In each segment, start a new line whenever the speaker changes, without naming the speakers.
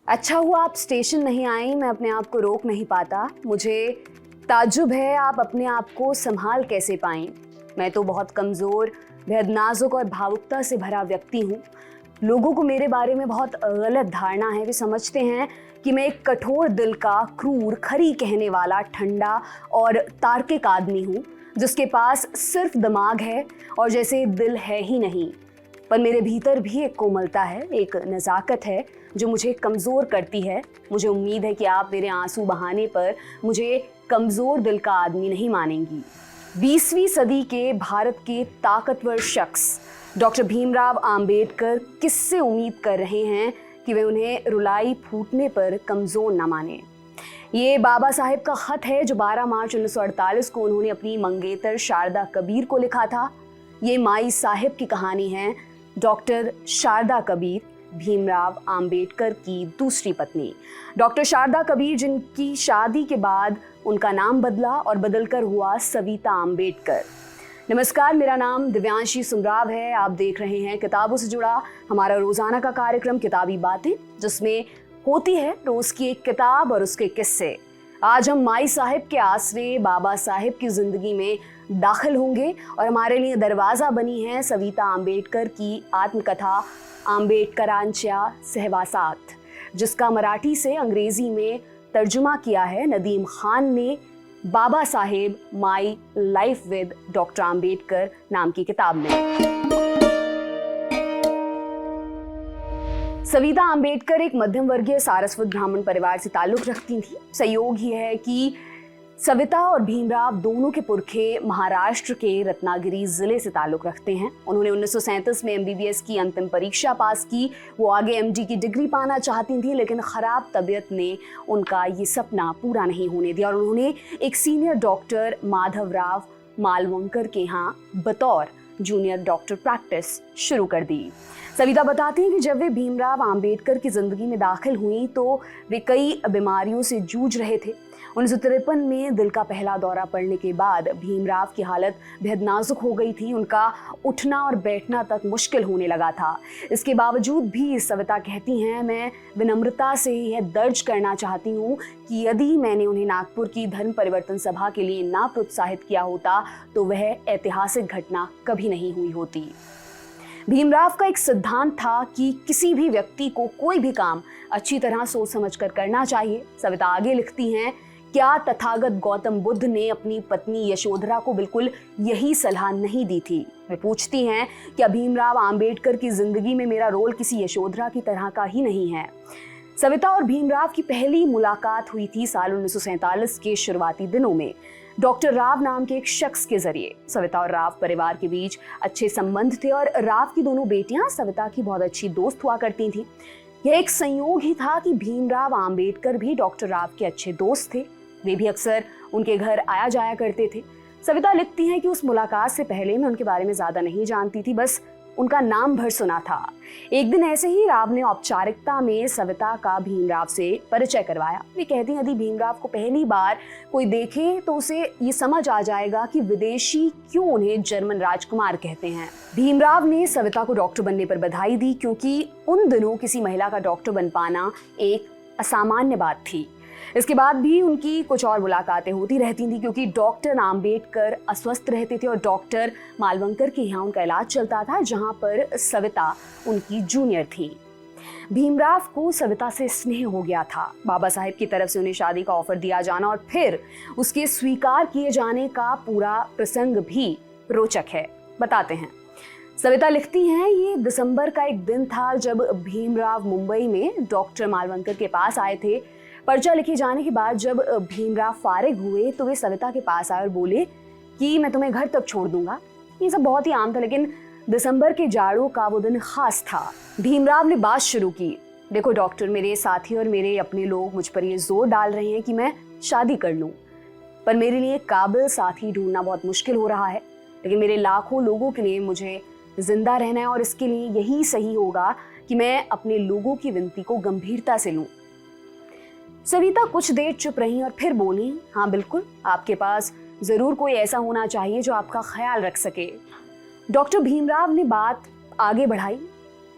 अच्छा हुआ आप स्टेशन नहीं आई, मैं अपने आप को रोक नहीं पाता। मुझे ताज्जुब है आप अपने आप को संभाल कैसे पाईं। मैं तो बहुत कमज़ोर, बेहद नाजुक और भावुकता से भरा व्यक्ति हूँ। लोगों को मेरे बारे में बहुत गलत धारणा है। वे समझते हैं कि मैं एक कठोर दिल का, क्रूर, खरी कहने वाला, ठंडा और तार्किक आदमी हूँ जिसके पास सिर्फ दिमाग है और जैसे दिल है ही नहीं। पर मेरे भीतर भी एक कोमलता है, एक नज़ाकत है जो मुझे कमज़ोर करती है। मुझे उम्मीद है कि आप मेरे आंसू बहाने पर मुझे कमज़ोर दिल का आदमी नहीं मानेंगी। 20वीं सदी के भारत के ताकतवर शख्स डॉक्टर भीमराव आम्बेडकर किससे उम्मीद कर रहे हैं कि वे उन्हें रुलाई फूटने पर कमज़ोर न माने। ये बाबा साहेब का ख़त है जो 12 मार्च 1948 को उन्होंने अपनी मंगेतर शारदा कबीर को लिखा था। ये माई साहेब की कहानी है, डॉक्टर शारदा कबीर, भीमराव आम्बेडकर की दूसरी पत्नी। डॉक्टर शारदा कबीर जिनकी शादी के बाद उनका नाम बदला और बदलकर हुआ सविता आम्बेडकर। नमस्कार, मेरा नाम दिव्यांशी सुमराव है। आप देख रहे हैं किताबों से जुड़ा हमारा रोजाना का कार्यक्रम किताबी बातें, जिसमें होती है रोज की एक किताब और उसके किस्से। आज हम माई साहेब के आसरे बाबा साहेब की जिंदगी में दाखिल होंगे और हमारे लिए दरवाज़ा बनी है सविता आम्बेडकर की आत्मकथा आम्बेडकरांच्या सहवासात, जिसका मराठी से अंग्रेजी में तर्जुमा किया है नदीम खान ने Baba Saheb my life with doctor Ambedkar नाम की किताब में। सविता आम्बेडकर एक मध्यम वर्गीय सारस्वत ब्राह्मण परिवार से ताल्लुक़ रखती थी। संयोग ही है कि सविता और भीमराव दोनों के पुरखे महाराष्ट्र के रत्नागिरी जिले से ताल्लुक़ रखते हैं। उन्होंने 1937 में MBBS की अंतिम परीक्षा पास की। वो आगे MD की डिग्री पाना चाहती थी, लेकिन ख़राब तबीयत ने उनका ये सपना पूरा नहीं होने दिया और उन्होंने एक सीनियर डॉक्टर माधवराव मालवंकर के यहाँ बतौर जूनियर डॉक्टर प्रैक्टिस शुरू कर दी। सविता बताती हैं कि जब वे भीमराव आम्बेडकर की ज़िंदगी में दाखिल हुई तो वे कई बीमारियों से जूझ रहे थे। 1953 में दिल का पहला दौरा पड़ने के बाद भीमराव की हालत बेहद नाजुक हो गई थी। उनका उठना और बैठना तक मुश्किल होने लगा था। इसके बावजूद भी सविता कहती हैं, मैं विनम्रता से यह दर्ज करना चाहती हूँ कि यदि मैंने उन्हें नागपुर की धर्म परिवर्तन सभा के लिए ना प्रोत्साहित किया होता तो वह ऐतिहासिक घटना कभी नहीं हुई होती। भीमराव का एक सिद्धांत था कि किसी भी व्यक्ति को कोई भी काम अच्छी तरह सोच समझ कर करना चाहिए। सविता आगे लिखती हैं, क्या तथागत गौतम बुद्ध ने अपनी पत्नी यशोधरा को बिल्कुल यही सलाह नहीं दी थी? वे पूछती हैं, क्या भीमराव आम्बेडकर की जिंदगी में मेरा रोल किसी यशोधरा की तरह का ही नहीं है? सविता और भीमराव की पहली मुलाकात हुई थी साल 1947 के शुरुआती दिनों में डॉक्टर राव नाम के एक शख्स के जरिए। सविता और राव परिवार के बीच अच्छे संबंध थे और राव की दोनों बेटियां सविता की बहुत अच्छी दोस्त हुआ करती थीं। यह एक संयोग ही था कि भीमराव आम्बेडकर भी डॉक्टर राव के अच्छे दोस्त थे। वे भी अक्सर उनके घर आया जाया करते थे। सविता लिखती हैं कि उस मुलाकात से पहले मैं उनके बारे में ज़्यादा नहीं जानती थी, बस उनका नाम भर सुना था। एक दिन ऐसे ही राव ने औपचारिकता में सविता का भीमराव से परिचय करवाया। वे कहती हैं, यदि भीमराव को पहली बार कोई देखे तो उसे ये समझ आ जाएगा कि विदेशी क्यों उन्हें जर्मन राजकुमार कहते हैं। भीमराव ने सविता को डॉक्टर बनने पर बधाई दी, क्योंकि उन दिनों किसी महिला का डॉक्टर बन पाना एक असामान्य बात थी। इसके बाद भी उनकी कुछ और मुलाकातें होती रहती थी, क्योंकि डॉक्टर आम्बेडकर अस्वस्थ रहते थे और डॉक्टर मालवंकर के यहाँ उनका इलाज चलता था, जहाँ पर सविता उनकी जूनियर थी। भीमराव को सविता से स्नेह हो गया था। बाबा साहेब की तरफ से उन्हें शादी का ऑफर दिया जाना और फिर उसके स्वीकार किए जाने का पूरा प्रसंग भी रोचक है। बताते हैं। सविता लिखती हैं, ये दिसंबर का एक दिन था जब भीमराव मुंबई में डॉक्टर मालवंकर के पास आए थे। पर्चा लिखे जाने के बाद जब भीमराव फारिग हुए तो वे सविता के पास आए और बोले कि मैं तुम्हें घर तक छोड़ दूंगा। ये सब बहुत ही आम था, लेकिन दिसंबर के जाड़ों का वो दिन खास था। भीमराव ने बात शुरू की, देखो डॉक्टर, मेरे साथी और मेरे अपने लोग मुझ पर ये जोर डाल रहे हैं कि मैं शादी कर लूं, पर मेरे लिए काबिल साथी ढूंढना बहुत मुश्किल हो रहा है। लेकिन मेरे लाखों लोगों के लिए मुझे जिंदा रहना है और इसके लिए यही सही होगा कि मैं अपने लोगों की विनती को गंभीरता से लूं। सविता कुछ देर चुप रही और फिर बोली, हाँ बिल्कुल, आपके पास जरूर कोई ऐसा होना चाहिए जो आपका ख्याल रख सके। डॉक्टर भीमराव ने बात आगे बढ़ाई,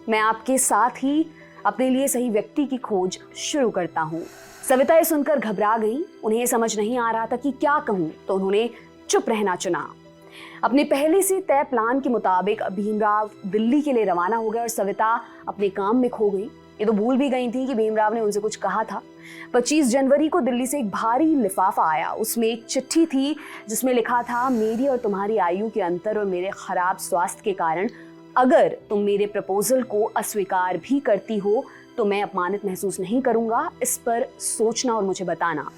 मैं आपके साथ ही अपने लिए सही व्यक्ति की खोज शुरू करता हूँ। सविता ये सुनकर घबरा गई। उन्हें समझ नहीं आ रहा था कि क्या कहूँ, तो उन्होंने चुप रहना चुना। अपने पहले से तय प्लान के मुताबिक भीमराव दिल्ली के लिए रवाना हो गए और सविता अपने काम में खो गई। ये तो भूल भी गई थी कि भीमराव ने उनसे कुछ कहा था। 25 जनवरी को दिल्ली से एक भारी लिफाफा आया। उसमें एक चिट्ठी थी जिसमें लिखा था, मेरी और तुम्हारी आयु के अंतर और मेरे खराब स्वास्थ्य के कारण अगर तुम मेरे प्रपोजल को अस्वीकार भी करती हो तो मैं अपमानित महसूस नहीं करूंगा। इस पर सोचना और मुझे बताना।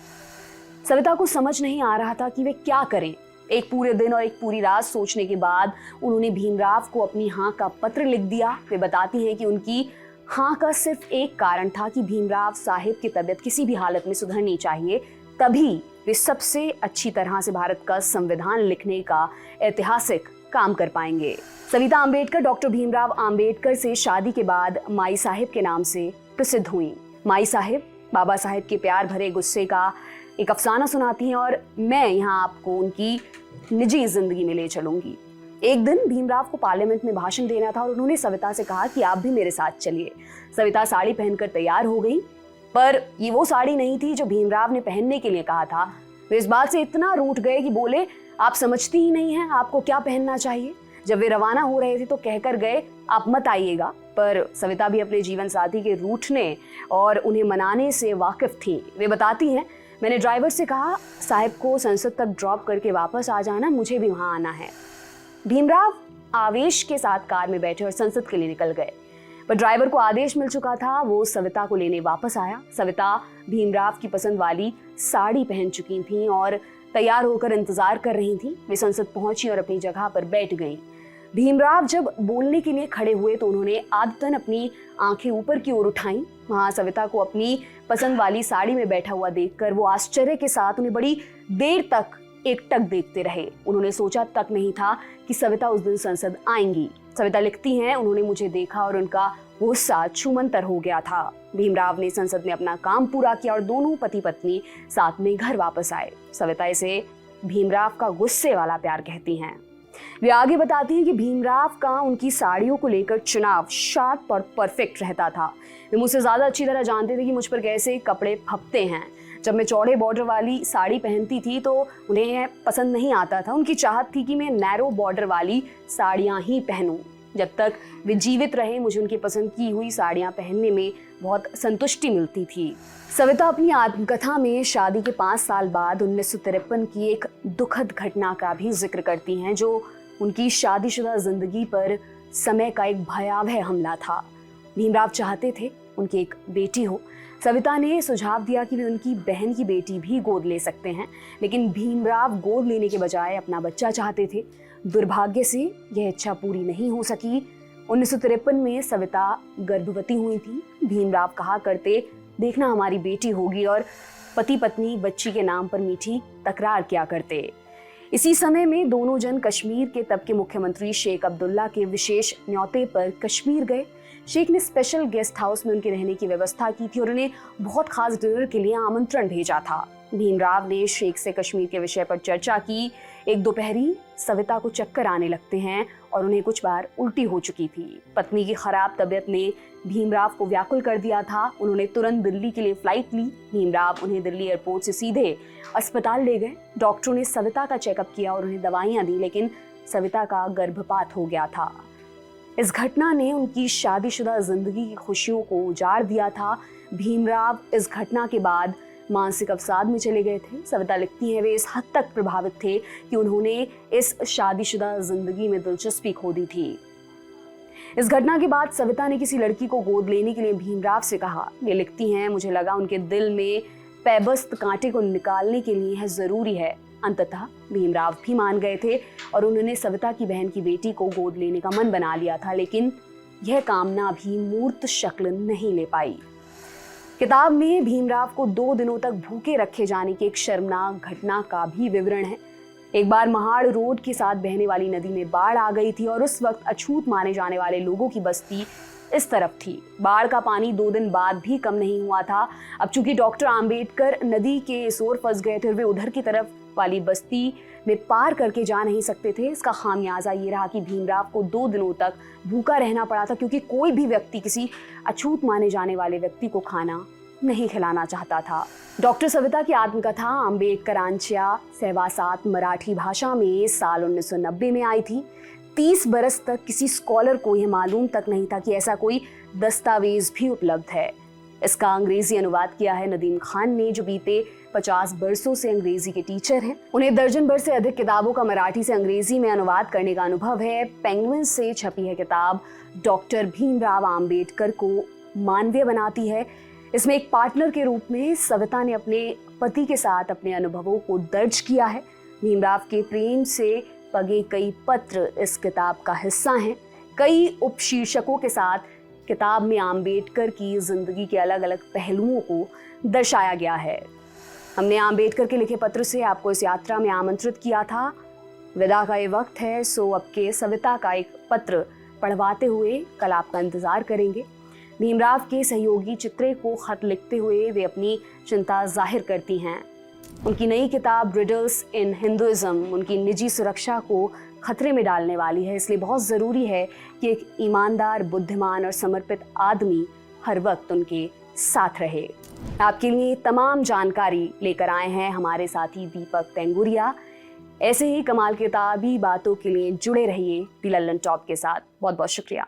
सविता को समझ नहीं आ रहा था कि वे क्या करें। एक पूरे दिन और एक पूरी रात सोचने के बाद उन्होंने भीमराव को अपनी हाँ का पत्र लिख दिया। वे बताती हैं कि उनकी हाँ का सिर्फ एक कारण था कि भीमराव साहिब की तबीयत किसी भी हालत में सुधरनी चाहिए, तभी वे सबसे अच्छी तरह से भारत का संविधान लिखने का ऐतिहासिक काम कर पाएंगे। सविता अम्बेडकर डॉक्टर भीमराव अम्बेडकर से शादी के बाद माई साहिब के नाम से प्रसिद्ध हुई। माई साहिब बाबा साहिब के प्यार भरे गुस्से का एक अफसाना सुनाती हैं और मैं यहाँ आपको उनकी निजी जिंदगी में ले चलूंगी। एक दिन भीमराव को पार्लियामेंट में भाषण देना था और उन्होंने सविता से कहा कि आप भी मेरे साथ चलिए। सविता साड़ी पहनकर तैयार हो गई, पर ये वो साड़ी नहीं थी जो भीमराव ने पहनने के लिए कहा था। वे इस बात से इतना रूठ गए कि बोले, आप समझती ही नहीं हैं आपको क्या पहनना चाहिए। जब वे रवाना हो रहे थे तो कहकर गए, आप मत आइएगा। पर सविता भी अपने जीवन साथी के रूठने और उन्हें मनाने से वाकिफ थी। वे बताती हैं, मैंने ड्राइवर से कहा साहिब को संसद तक ड्रॉप करके वापस आ जाना, मुझे भी वहां आना है। भीमराव आवेश के साथ कार में बैठे और संसद के लिए निकल गए, पर ड्राइवर को आदेश मिल चुका था। वो सविता को लेने वापस आया। सविता भीमराव की पसंद वाली साड़ी पहन चुकी थी और तैयार होकर इंतजार कर रही थी। वे संसद पहुंची और अपनी जगह पर बैठ गईं। भीमराव जब बोलने के लिए खड़े हुए तो उन्होंने आदतन अपनी आंखें ऊपर की ओर उठाईं। वहां सविता को अपनी पसंद वाली साड़ी में बैठा हुआ देखकर वो आश्चर्य के साथ उन्हें बड़ी देर तक एकटक देखते रहे। उन्होंने सोचा तक नहीं था कि सविता उस दिन संसद आएंगी। सविता लिखती हैं, उन्होंने मुझे देखा और उनका गुस्सा छूमंतर हो गया था। भीमराव ने संसद में अपना काम पूरा किया और दोनों पति पत्नी साथ में घर वापस आए। सविता इसे भीमराव का गुस्से वाला प्यार कहती हैं। वे आगे बताती हैं कि भीमराव का उनकी साड़ियों को लेकर चुनाव शार्प और परफेक्ट रहता था। वे मुझसे ज्यादा अच्छी तरह जानते थे कि मुझ पर कैसे कपड़े फपते हैं। जब मैं चौड़े बॉर्डर वाली साड़ी पहनती थी तो उन्हें पसंद नहीं आता था। उनकी चाहत थी कि मैं नैरो बॉर्डर वाली साड़ियाँ ही पहनूं। जब तक वे जीवित रहे मुझे उनकी पसंद की हुई साड़ियाँ पहनने में बहुत संतुष्टि मिलती थी। सविता अपनी आत्मकथा में शादी के 5 साल बाद 1953 की एक दुखद घटना का भी जिक्र करती हैं, जो उनकी शादीशुदा जिंदगी पर समय का एक भयावह हमला था। भीमराव चाहते थे उनकी एक बेटी हो। सविता ने सुझाव दिया कि वे उनकी बहन की बेटी भी गोद ले सकते हैं, लेकिन भीमराव गोद लेने के बजाय अपना बच्चा चाहते थे। दुर्भाग्य से यह इच्छा पूरी नहीं हो सकी। 1953 में सविता गर्भवती हुई थी। भीमराव कहा करते, देखना हमारी बेटी होगी, और पति पत्नी बच्ची के नाम पर मीठी तकरार किया करते। इसी समय में दोनों जन कश्मीर के तब के मुख्यमंत्री शेख अब्दुल्ला के विशेष न्योते पर कश्मीर गए। शेख ने स्पेशल गेस्ट हाउस में उनके रहने की व्यवस्था की थी और उन्हें बहुत खास डिनर के लिए आमंत्रण भेजा था। भीमराव ने शेख से कश्मीर के विषय पर चर्चा की। एक दोपहरी सविता को चक्कर आने लगते हैं और उन्हें कुछ बार उल्टी हो चुकी थी। पत्नी की खराब तबीयत ने भीमराव को व्याकुल कर दिया था। उन्होंने तुरंत दिल्ली के लिए फ्लाइट ली। भीमराव उन्हें दिल्ली एयरपोर्ट से सीधे अस्पताल ले गए। डॉक्टरों ने सविता का चेकअप किया और उन्हें दवाइयां दी, लेकिन सविता का गर्भपात हो गया था। इस घटना ने उनकी शादीशुदा जिंदगी की खुशियों को उजाड़ दिया था। भीमराव इस घटना के बाद मानसिक अवसाद में चले गए थे। सविता लिखती हैं, वे इस हद तक प्रभावित थे कि उन्होंने इस शादीशुदा जिंदगी में दिलचस्पी खो दी थी। इस घटना के बाद सविता ने किसी लड़की को गोद लेने के लिए भीमराव से कहा। वे लिखती हैं, मुझे लगा उनके दिल में पैबस्त कांटे को निकालने के लिए यह जरूरी है। अंततः भीमराव भी मान गए थे और उन्होंने सविता की बहन की बेटी को गोद लेने का मन बना लिया था, लेकिन यह कामना भी मूर्त शक्ल नहीं ले पाई। किताब में भीमराव को 2 दिनों तक भूखे रखे जाने की एक शर्मनाक घटना का भी विवरण है। एक बार महाड़ रोड के साथ बहने वाली नदी में बाढ़ आ गई थी और उस वक्त अछूत माने जाने वाले लोगों की बस्ती इस तरफ थी। बाढ़ का पानी 2 दिन बाद भी कम नहीं हुआ था। अब चूंकि डॉक्टर आम्बेडकर नदी के इस ओर फंस गए थे और वे उधर की तरफ वाली बस्ती में पार करके जा नहीं सकते थे। इसका खामियाजा ये रहा कि भीमराव को 2 दिनों तक भूखा रहना पड़ा था, क्योंकि कोई भी व्यक्ति किसी अछूत माने जाने वाले व्यक्ति को खाना नहीं खिलाना चाहता था। डॉक्टर सविता की आत्मकथा आंबेडकरांच्या सहवासात मराठी भाषा में साल 1990 में आई थी। 30 बरस तक किसी स्कॉलर को यह मालूम तक नहीं था कि ऐसा कोई दस्तावेज भी उपलब्ध है। इसका अंग्रेजी अनुवाद किया है नदीम खान ने, जो बीते 50 बरसों से अंग्रेजी के टीचर हैं। उन्हें दर्जन भर से अधिक किताबों का मराठी से अंग्रेजी में अनुवाद करने का अनुभव है। पेंगुइन से छपी है किताब डॉक्टर भीमराव आंबेडकर को मानवीय बनाती है। इसमें एक पार्टनर के रूप में सविता ने अपने पति के साथ अपने अनुभवों को दर्ज किया है। भीमराव के प्रेम से पगे कई पत्र इस किताब का हिस्सा हैं। कई उपशीर्षकों के साथ किताब में आंबेडकर की जिंदगी के अलग अलग पहलुओं को दर्शाया गया है। हमने आंबेडकर के लिखे पत्र से आपको इस यात्रा में आमंत्रित किया था। विदा का ये वक्त है, सो अब के सविता का एक पत्र पढ़वाते हुए कल आपका इंतजार करेंगे। भीमराव के सहयोगी चित्रे को खत लिखते हुए वे अपनी चिंता जाहिर करती हैं। उनकी नई किताब रिडल्स इन हिंदुइज्म उनकी निजी सुरक्षा को खतरे में डालने वाली है, इसलिए बहुत ज़रूरी है कि एक ईमानदार, बुद्धिमान और समर्पित आदमी हर वक्त उनके साथ रहे। आपके लिए तमाम जानकारी लेकर आए हैं हमारे साथी दीपक तेंगुरिया। ऐसे ही कमाल किताबी बातों के लिए जुड़े रहिए दी लल्लन टॉप के साथ। बहुत बहुत शुक्रिया।